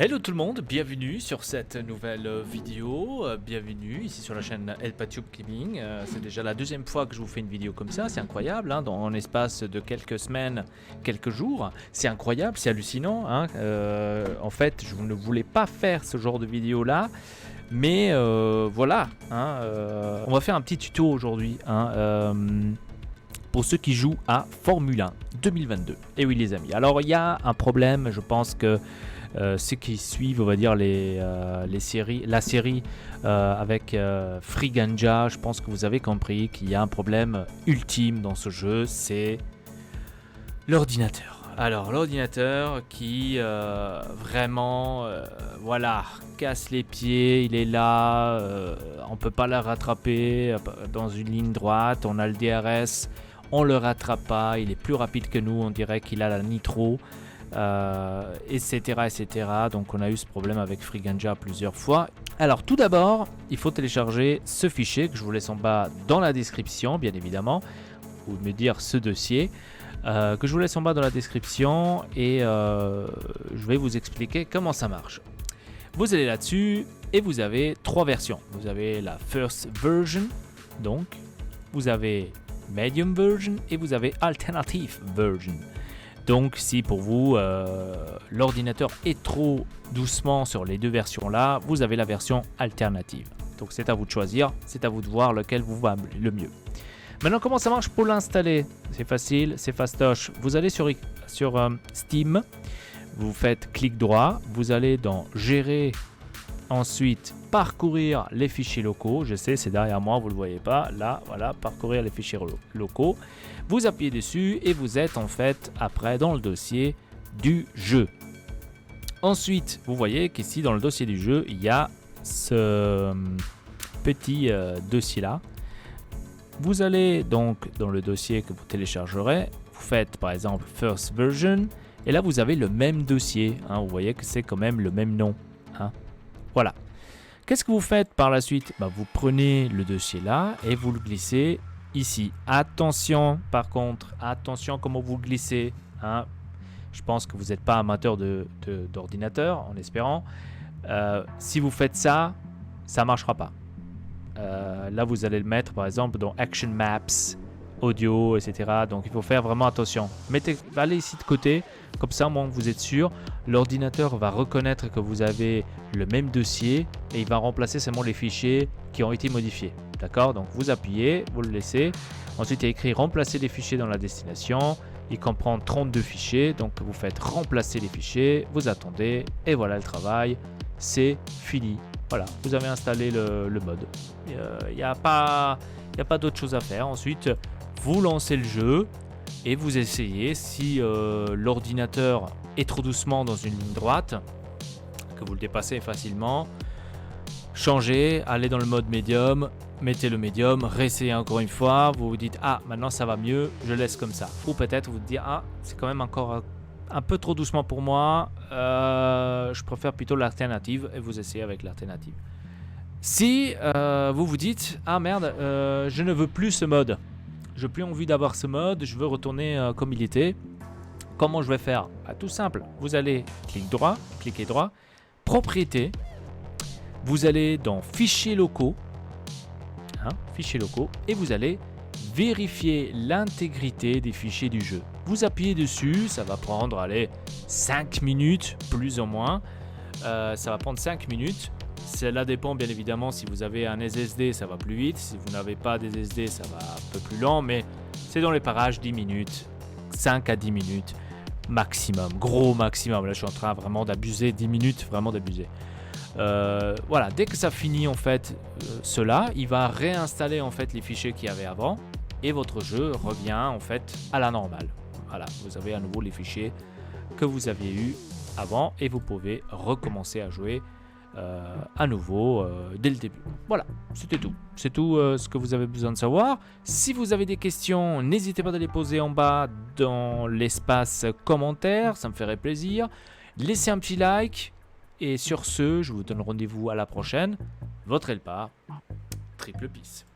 Hello tout le monde, bienvenue sur cette nouvelle vidéo, bienvenue ici sur la chaîne Elpatube Gaming. C'est déjà la deuxième fois que je vous fais une vidéo comme ça, c'est incroyable, hein, dans l'espace de quelques semaines, quelques jours, c'est incroyable, c'est hallucinant, hein. En fait, je ne voulais pas faire ce genre de vidéo là, mais voilà, hein, on va faire un petit tuto aujourd'hui, hein, pour ceux qui jouent à Formule 1 2022. Et oui les amis, alors il y a un problème, je pense que ceux qui suivent, on va dire, la série avec Free Ganja, je pense que vous avez compris qu'il y a un problème ultime dans ce jeu, c'est l'ordinateur. Alors l'ordinateur qui vraiment, voilà, casse les pieds, il est là, on peut pas le rattraper dans une ligne droite, on a le DRS, on le rattrape pas, il est plus rapide que nous, on dirait qu'il a la nitro. Etc, etc. Donc on a eu ce problème avec Free Ganja plusieurs fois. Alors tout d'abord, il faut télécharger ce fichier que je vous laisse en bas dans la description, bien évidemment, ou me dire ce dossier que je vous laisse en bas dans la description et je vais vous expliquer comment ça marche. Vous allez là-dessus et vous avez trois versions. Vous avez la first version, donc vous avez medium version et vous avez alternative version. Donc si pour vous l'ordinateur est trop doucement sur les deux versions là, vous avez la version alternative. Donc c'est à vous de choisir, c'est à vous de voir lequel vous va le mieux. Maintenant comment ça marche pour l'installer? C'est facile, c'est fastoche. Vous allez sur Steam, vous faites clic droit, vous allez dans gérer, ensuite parcourir les fichiers locaux. Je sais, c'est derrière moi, vous ne le voyez pas. Là, voilà, parcourir les fichiers locaux. Vous appuyez dessus et vous êtes en fait après dans le dossier du jeu. Ensuite, vous voyez qu'ici dans le dossier du jeu, il y a ce petit dossier là. Vous allez donc dans le dossier que vous téléchargerez. Vous faites par exemple First Version. Et là, vous avez le même dossier. Hein, vous voyez que c'est quand même le même nom. Hein. Voilà. Qu'est-ce que vous faites par la suite? Vous prenez le dossier là et vous le glissez ici. Attention par contre, attention comment vous le glissez. Hein. Je pense que vous n'êtes pas amateur d'ordinateur en espérant. Si vous faites ça, ça ne marchera pas. Là vous allez le mettre par exemple dans Action Maps, Audio, etc. Donc il faut faire vraiment attention. Allez ici de côté, comme ça au moins vous êtes sûr. L'ordinateur va reconnaître que vous avez le même dossier et il va remplacer seulement les fichiers qui ont été modifiés. D'accord? Donc vous appuyez, vous le laissez. Ensuite il y a écrit remplacer les fichiers dans la destination. Il comprend 32 fichiers. Donc vous faites remplacer les fichiers, vous attendez et voilà le travail. C'est fini. Voilà, vous avez installé le mode. Il n'y a pas d'autre chose à faire. Ensuite, vous lancez le jeu et vous essayez. Si l'ordinateur est trop doucement dans une ligne droite, que vous le dépassez facilement, changez, allez dans le mode médium, mettez le médium, réessayez encore une fois. Vous vous dites, ah, maintenant ça va mieux, je laisse comme ça. Ou peut-être vous dites, ah, c'est quand même encore un peu trop doucement pour moi, je préfère plutôt l'alternative et vous essayez avec l'alternative. Si vous vous dites, ah merde, je ne veux plus ce mode, je n'ai plus envie d'avoir ce mode, je veux retourner comme il était, comment je vais faire? Tout simple, vous allez cliquer droit, propriété, vous allez dans fichiers locaux, hein, fichiers locaux, et vous allez vérifier l'intégrité des fichiers du jeu. Vous appuyez dessus, ça va prendre allez, 5 minutes, plus ou moins. Ça va prendre 5 minutes. Cela dépend bien évidemment si vous avez un SSD, ça va plus vite. Si vous n'avez pas des SSD, ça va un peu plus lent. Mais c'est dans les parages 10 minutes, 5 à 10 minutes maximum, gros maximum. Là je suis en train vraiment d'abuser, 10 minutes, vraiment d'abuser. Voilà, dès que ça finit en fait cela, il va réinstaller en fait les fichiers qu'il y avait avant et votre jeu revient en fait à la normale. Voilà, vous avez à nouveau les fichiers que vous aviez eu avant et vous pouvez recommencer à jouer à nouveau dès le début. Voilà, c'était tout. C'est tout ce que vous avez besoin de savoir. Si vous avez des questions, n'hésitez pas à les poser en bas dans l'espace commentaire, ça me ferait plaisir. Laissez un petit like. Et sur ce, je vous donne rendez-vous à la prochaine. Votre Elpa, triple peace.